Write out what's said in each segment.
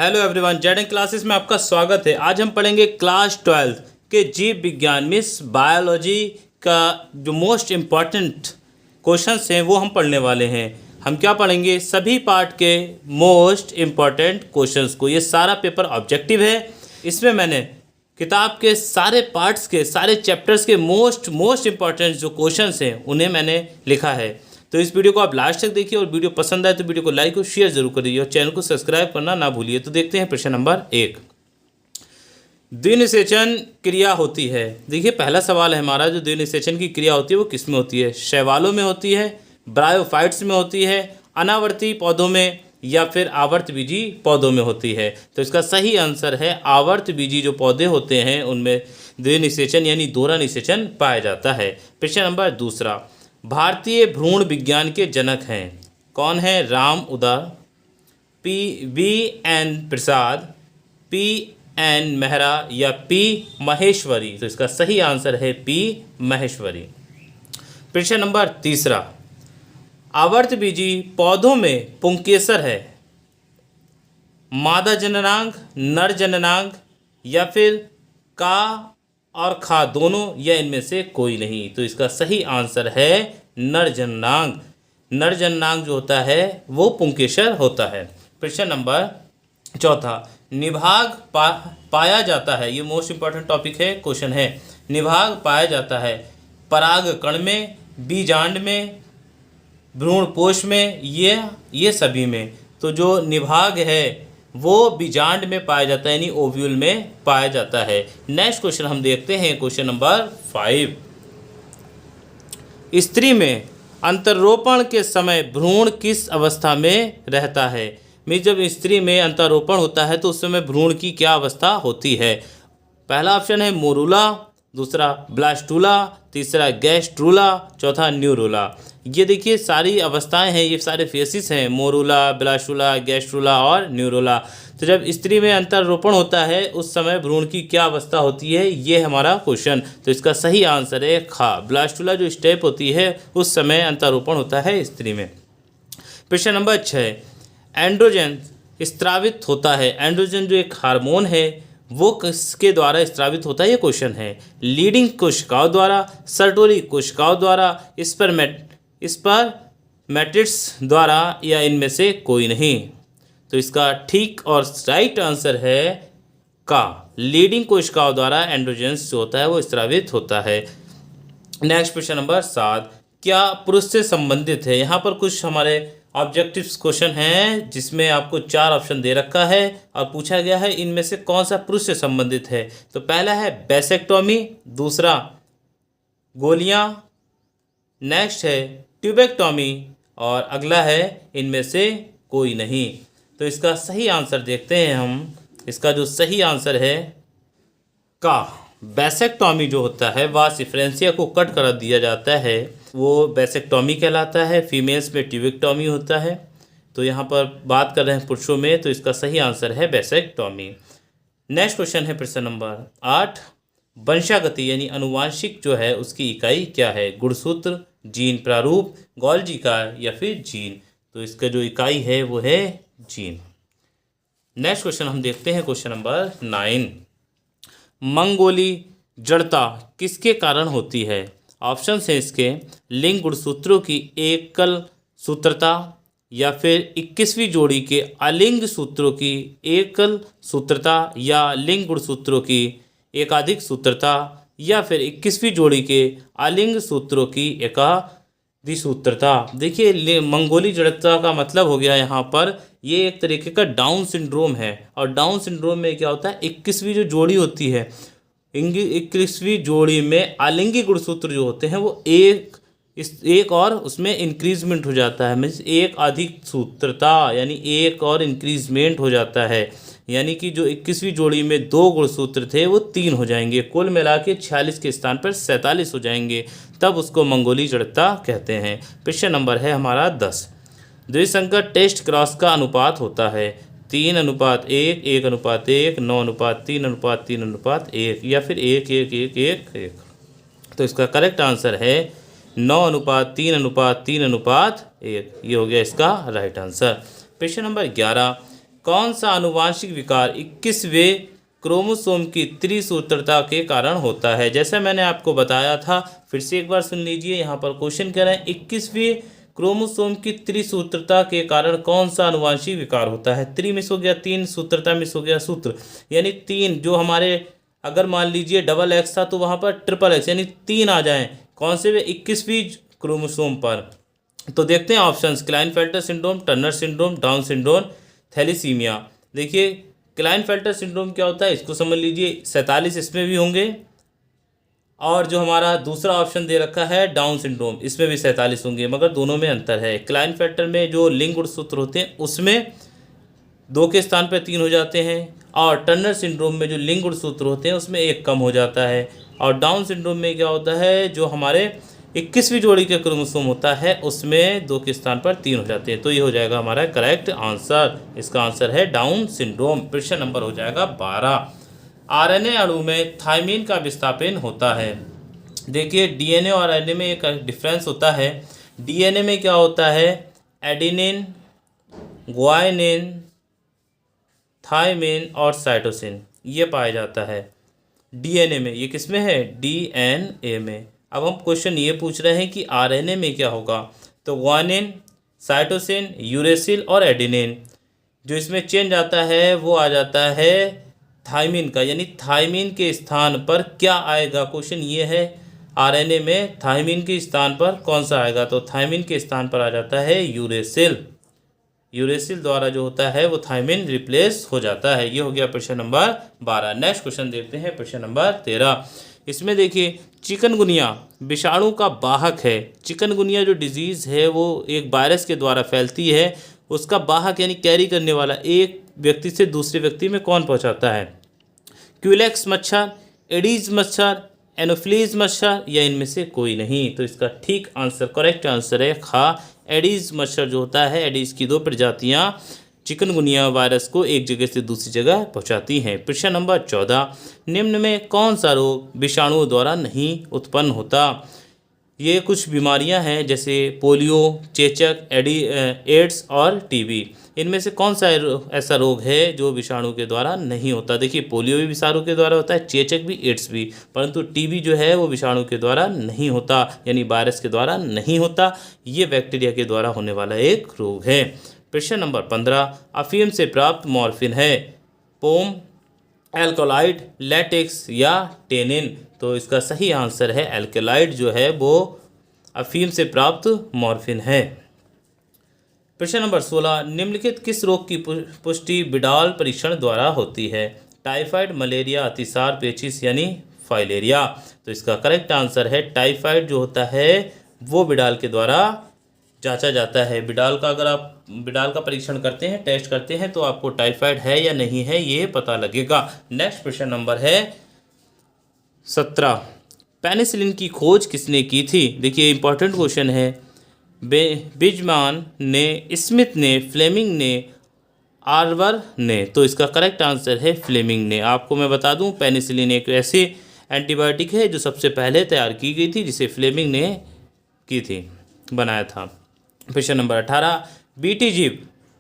Hello everyone, Z classes में आपका स्वागत है। आज हम पढ़ेंगे क्लास 12 के जीव विज्ञान में बायोलॉजी का जो मोस्ट इम्पॉर्टेंट क्वेश्चंस हैं वो हम पढ़ने वाले हैं। हम क्या पढ़ेंगे? सभी पार्ट के मोस्ट इम्पॉर्टेंट क्वेश्चंस को। ये सारा पेपर ऑब्जेक्टिव है। इसमें मैंने किताब के सारे पार्ट्स के सारे चैप्टर्स के मोस्ट इम्पॉर्टेंट जो क्वेश्चंस हैं उन्हें मैंने लिखा है। तो इस वीडियो को आप लास्ट तक देखिए और वीडियो पसंद आए तो वीडियो को लाइक और शेयर जरूर करिए और चैनल को सब्सक्राइब करना ना भूलिए। तो देखते हैं प्रश्न नंबर 1। द्विनिषेचन क्रिया होती है। देखिए पहला सवाल है हमारा, जो द्विनिषेचन की क्रिया होती है वो किस में होती है? शैवालों में होती है, ब्रायोफाइट्स में होती है, अनावर्ती पौधों में या फिर आवर्तबीजी पौधों में होती है। तो इसका सही आंसर है आवर्तबीजी जो पौधे होते हैं उनमें द्विनिषेचन यानी दोहरा निषेचन पाया जाता है। प्रश्न नंबर 2। भारतीय भ्रूण विज्ञान के जनक हैं कौन है? राम उदय, बी.एन. प्रसाद, पी.एन. मेहरा या पी. महेश्वरी। तो इसका सही आंसर है पी. महेश्वरी। प्रश्न नंबर 3। आवर्तबीजी पौधों में पुंकेसर है मादा जननांग, नर जननांग या फिर का और खा दोनों या इनमें से कोई नहीं। तो इसका सही आंसर है नर जननांग। नर जननांग जो होता है वो पुंकेसर होता है। प्रश्न नंबर 4। निभाग पाया जाता है, ये मोस्ट इंपॉर्टेंट टॉपिक है, क्वेश्चन है। निभाग पाया जाता है परागकण में, बीजांड में, भ्रूणपोष में, ये सभी में। तो जो निभाग है वो बीजांड में पाया जाता है यानी ओव्यूल में पाया जाता है। नेक्स्ट क्वेश्चन हम देखते हैं, क्वेश्चन नंबर 5। स्त्री में अंतरोपण के समय भ्रूण किस अवस्था में रहता है? जब स्त्री में अंतरोपण होता है तो उस समय भ्रूण की क्या अवस्था होती है? पहला ऑप्शन है मोरूला, दूसरा ब्लास्टूला, तीसरा गैस्ट्रूला, चौथा न्यूरूला। ये देखिए सारी अवस्थाएं हैं, ये सारे फेसिस हैं, मोरूला, ब्लास्टूला, गैस्ट्रूला और न्यूरूला। तो जब स्त्री में अंतरोपण होता है उस समय भ्रूण की क्या अवस्था होती है, ये हमारा क्वेश्चन। तो इसका सही आंसर है खा। ब्लास्टूला जो स्टेप होती है उस समय अंतरोपण होता है स्त्री में। प्रश्न नंबर 6। एंड्रोजन स्त्रावित होता है। एंड्रोजन जो एक हार्मोन है वो किसके द्वारा स्त्रावित होता है, ये क्वेश्चन है। लीडिंग कोशिकाओं द्वारा, सर्टोरी कोशिकाओं द्वारा, स्पर्मेटिड्स द्वारा या इनमें से कोई नहीं। तो इसका ठीक और राइट आंसर है का। लीडिंग कोशिकाओं द्वारा एंड्रोजन्स जो होता है वो स्त्रावित होता है। नेक्स्ट प्रश्न नंबर 7। क्या पुरुष से संबंधित है? यहाँ पर कुछ हमारे ऑब्जेक्टिव्स क्वेश्चन हैं जिसमें आपको 4 ऑप्शन दे रखा है और पूछा गया है इनमें से कौन सा पुरुष से संबंधित है। तो पहला है वैसेक्टोमी, दूसरा गोलियां, नेक्स्ट है ट्यूबेक्टोमी और अगला है इनमें से कोई नहीं। तो इसका सही आंसर देखते हैं हम। इसका जो सही आंसर है का। वैसेक्टोमी जो होता है वास डिफरेंशिया को कट कर दिया जाता है, वो वैसेक्टोमी कहलाता है। फीमेल्स में ट्यूबेक्टोमी होता है। तो यहाँ पर बात कर रहे हैं पुरुषों में, तो इसका सही आंसर है वैसेक्टोमी। नेक्स्ट क्वेश्चन है प्रश्न नंबर 8। वंशागति यानी अनुवांशिक जो है उसकी इकाई क्या है? गुणसूत्र, जीन प्रारूप, गोल्जी कार या फिर जीन। तो इसका जो इकाई है वो है जीन। नेक्स्ट क्वेश्चन हम देखते हैं, क्वेश्चन नंबर 9। मंगोली जड़ता किसके कारण होती है? ऑप्शन है इसके। लिंग गुणसूत्रों की एकल सूत्रता या फिर 21वीं जोड़ी के अलिंग सूत्रों की एकल सूत्रता या लिंग गुणसूत्रों की एकाधिक सूत्रता या फिर 21वीं जोड़ी के अलिंग सूत्रों की एकाधिक सूत्रता। देखिए मंगोली जड़ता का मतलब हो गया यहाँ पर ये एक तरीके का डाउन सिंड्रोम है। और डाउन सिंड्रोम में क्या होता है, 21वीं जो जोड़ी होती है, 21वीं जोड़ी में अलिंगी गुणसूत्र जो होते हैं वो एक और उसमें इंक्रीजमेंट हो जाता है। मीन्स एक अधिक सूत्रता यानी एक और इंक्रीजमेंट हो जाता है। यानी कि जो 21वीं जोड़ी में 2 गुणसूत्र थे वो 3 हो जाएंगे, कुल मिला के 46 के स्थान पर 47 हो जाएंगे, तब उसको मंगोली जड़ता कहते हैं। प्रश्न नंबर है हमारा 10। द्विसंकर टेस्ट क्रॉस का अनुपात होता है 3:1, 1:1, 9:3:3:1 या फिर 1:1:1:1। तो इसका करेक्ट आंसर है 9:3:3:1। ये हो गया इसका राइट आंसर। प्रश्न नंबर 11। कौन सा आनुवांशिक विकार 21वें क्रोमोसोम की त्रिसूत्रता के कारण होता है? जैसा मैंने आपको बताया था, फिर से एक बार सुन लीजिए। यहाँ पर क्वेश्चन कह रहे हैं 21वें क्रोमोसोम की त्रिसूत्रता के कारण कौन सा आनुवांशिक विकार होता है? त्रि मिस हो गया 3, सूत्रता मिस हो गया सूत्र, यानी 3 जो हमारे, अगर मान लीजिए डबल एक्स था तो वहाँ पर ट्रिपल एक्स, यानी 3 आ जाएं कौन से वे 21वीं क्रोमोसोम पर। तो देखते हैं options, Klinefelter syndrome, Turner syndrome, Down syndrome, thalassemia. देखिए क्लाइनफेल्टर सिंड्रोम क्या होता है इसको समझ लीजिए, 47 इसमें भी होंगे, और जो हमारा दूसरा ऑप्शन दे रखा है डाउन सिंड्रोम, इसमें भी 47 होंगे, मगर दोनों में अंतर है। क्लाइनफेल्टर में जो लिंग गुणसूत्र होते हैं उसमें 2 के स्थान पर 3 हो जाते हैं, और टर्नर सिंड्रोम में जो लिंग गुणसूत्र होते हैं उसमें 1 कम हो जाता है। और डाउन सिंड्रोम में क्या होता है, जो हमारे 21वीं जोड़ी के क्रोमोसोम होता है उसमें 2 के स्थान पर 3 हो जाते हैं। तो ये हो जाएगा हमारा करेक्ट आंसर। इसका आंसर है डाउन सिंड्रोम। प्रश्न नंबर हो जाएगा 12। आरएनए अणु में थायमीन का विस्थापन होता है। देखिए डीएनए और आरएनए में एक डिफरेंस होता है। डीएनए में क्या होता है, एडेनिन, ग्वानिन, थायमीन और साइटोसिन ये पाया जाता है डीएनए में। ये किस में है, डीएनए में। अब हम क्वेश्चन ये पूछ रहे हैं कि आरएनए में क्या होगा, तो ग्वानिन, साइटोसिन, यूरेसिल और एडेनिन, जो इसमें चेंज आता है वो आ जाता है थायमीन का, यानी थायमीन के स्थान पर क्या आएगा, क्वेश्चन ये है आरएनए में थायमीन के स्थान पर कौन सा आएगा, तो थायमीन के स्थान पर आ जाता है यूरेसिल। यूरेसिल द्वारा जो होता है वो थायमीन रिप्लेस हो जाता है। ये हो गया प्रश्न नंबर 12। नेक्स्ट क्वेश्चन देखते हैं, प्रश्न नंबर 13। इसमें देखिए चिकनगुनिया विषाणु का वाहक है। चिकनगुनिया जो डिजीज़ है वो एक वायरस के द्वारा फैलती है, उसका वाहक यानी कैरी करने वाला एक व्यक्ति से दूसरे व्यक्ति में कौन पहुंचाता है? क्यूलेक्स मच्छर, एडीज मच्छर, एनोफिलीज मच्छर, या इनमें से कोई नहीं। तो इसका ठीक आंसर, करेक्ट आंसर है खा, एडीज मच्छर जो होता है, एडीज की 2 प्रजातियां चिकनगुनिया वायरस को एक जगह से दूसरी जगह पहुंचाती हैं। प्रश्न नंबर 14, निम्न में कौन सा रोग विषाणुओं द्वारा नहीं उत्पन्न होता? ये कुछ बीमारियां हैं जैसे पोलियो, चेचक, एड्स और टीबी। इनमें से कौन सा ऐसा रोग है जो विषाणु के द्वारा नहीं होता? देखिए पोलियो भी विषाणु के द्वारा होता है, चेचक भी, एड्स भी, परंतु टीबी जो है वो विषाणु के द्वारा नहीं होता, यानी वायरस के द्वारा नहीं होता। ये बैक्टीरिया के द्वारा होने वाला एक रोग है। प्रश्न नंबर 15, अफीम से प्राप्त मॉर्फिन है पोम, एल्कोलाइड, लैटेक्स या टेनिन? तो इसका सही आंसर है एल्कोलाइड जो है वो अफीम से प्राप्त मॉर्फिन है। प्रश्न नंबर 16, निम्नलिखित किस रोग की पुष्टि बिडाल परीक्षण द्वारा होती है? टाइफाइड, मलेरिया, अतिसार, पेचिस यानी फाइलेरिया। तो इसका करेक्ट आंसर है टाइफाइड जो होता है वो बिडाल के द्वारा जांचा जाता है। बिडाल का अगर आप बिडाल का परीक्षण करते हैं, टेस्ट करते हैं, तो आपको टाइफाइड है या नहीं है ये पता लगेगा। नेक्स्ट प्रश्न नंबर है 17, पेनिसिलिन की खोज किसने की थी? देखिए इंपॉर्टेंट क्वेश्चन है। बिजमान ने, स्मिथ ने, फ्लेमिंग ने, आर्बर ने? तो इसका करेक्ट आंसर है फ्लेमिंग ने। आपको मैं बता दूं पेनिसिलिन एक ऐसी एंटीबायोटिक है जो सबसे पहले तैयार की गई थी, जिसे फ्लेमिंग ने की थी, बनाया था। प्रश्न नंबर 18, बीटी जीव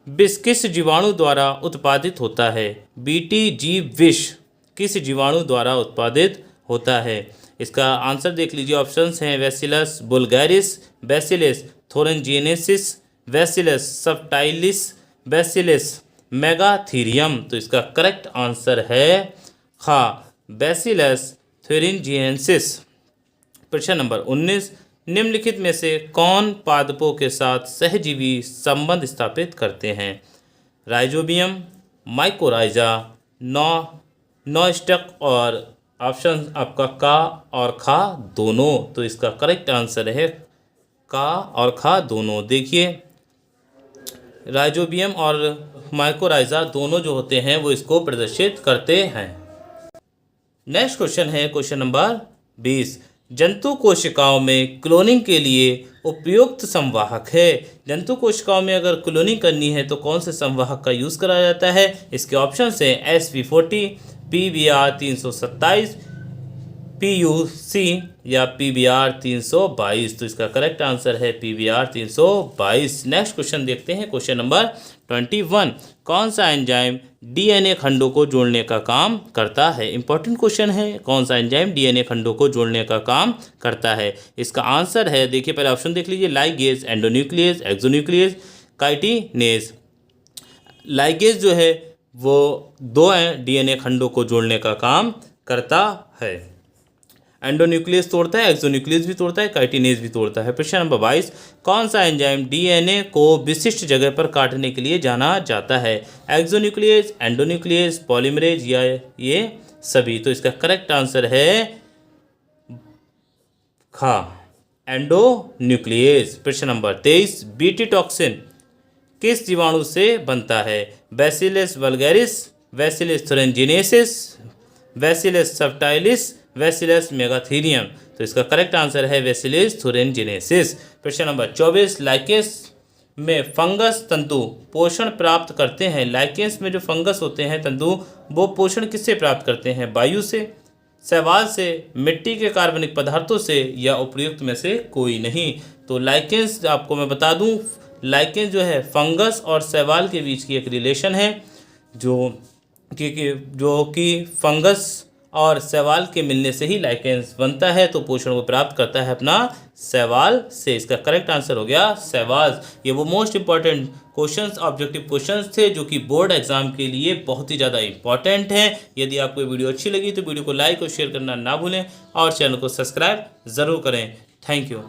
विष किस जीवाणु द्वारा उत्पादित होता है? बीटी जीव विष किस जीवाणु द्वारा उत्पादित होता है? इसका आंसर देख लीजिए, ऑप्शंस हैं Bacillus vulgaris, Bacillus thuringiensis, Bacillus subtilis, Bacillus megatherium. तो इसका करेक्ट आंसर है खा, बैसिलस थोरेंजिनेसिस। प्रश्न नंबर 19, निम्नलिखित में से कौन पादपों के साथ सहजीवी संबंध स्थापित करते हैं? राइजोबियम, माइकोराइजा, नॉस्टक और ऑप्शन आपका का और खा दोनों। तो इसका करेक्ट आंसर है का और खा दोनों। देखिए राइजोबियम और माइकोराइजा दोनों जो होते हैं वो इसको प्रदर्शित करते हैं। नेक्स्ट क्वेश्चन है क्वेश्चन नंबर 20, जंतु कोशिकाओं में क्लोनिंग के लिए उपयुक्त संवाहक है? जंतु कोशिकाओं में अगर क्लोनिंग करनी है तो कौन से संवाहक का यूज़ करा जाता है? इसके ऑप्शन हैं SV40, PBR 327, PUC या PBR 322। तो इसका करेक्ट आंसर है PBR 322। नेक्स्ट क्वेश्चन देखते हैं, क्वेश्चन नंबर 21। कौन सा एंजाइम DNA खंडों को जोड़ने का काम करता है? इंपॉर्टेंट क्वेश्चन है, कौन सा एंजाइम DNA खंडों को जोड़ने का काम करता है? इसका आंसर है, देखिए पहले ऑप्शन देख लीजिए, ligase, endonuclease, exonuclease, chitinase. Ligase जो है वो 2 DNA खंडों को जोड़ने का काम करता है। एंडोन्यूक्लियस तोड़ता है, एक्सोन्यूक्लियस भी तोड़ता है, काइटिनेज भी तोड़ता है। प्रश्न नंबर 22। कौन सा एंजाइम DNA को विशिष्ट जगह पर काटने के लिए जाना जाता है? एक्सोन्यूक्लियस, एंडोन्यूक्लियस, पॉलीमरेज या ये सभी? तो इसका करेक्ट आंसर है खा, एंडोन्यूक्लियस। प्रश्न नंबर 23। बीटी टॉक्सिन किस जीवाणु से बनता है? Bacillus vulgaris, Bacillus thuringiensis, Bacillus subtilis, Bacillus megatherium. तो इसका करेक्ट आंसर है बैसिलस थुरिनजिनेसिस। प्रश्न नंबर 24। लाइकेंस में फंगस तंतु पोषण प्राप्त करते हैं। लाइकेंस में जो फंगस होते हैं तंतु, वो पोषण किससे प्राप्त करते हैं? वायु से, शैवाल से, मिट्टी के कार्बनिक पदार्थों से या उपयुक्त में से कोई नहीं? तो लाइकेंस, आपको मैं बता दूं, लाइकेंस जो है फंगस और शैवाल के बीच की एक रिलेशन है, जो कि फंगस और शैवाल के मिलने से ही लाइकेंस बनता है। तो पोषण को प्राप्त करता है अपना शैवाल से। इसका करेक्ट आंसर हो गया शैवाल। ये वो most important questions, objective questions थे जो कि बोर्ड एग्जाम के लिए बहुत ही ज़्यादा इंपॉर्टेंट हैं। यदि आपको ये वीडियो अच्छी लगी तो वीडियो को लाइक और शेयर करना ना भूलें और चैनल को सब्सक्राइब ज़रूर करें। Thank you.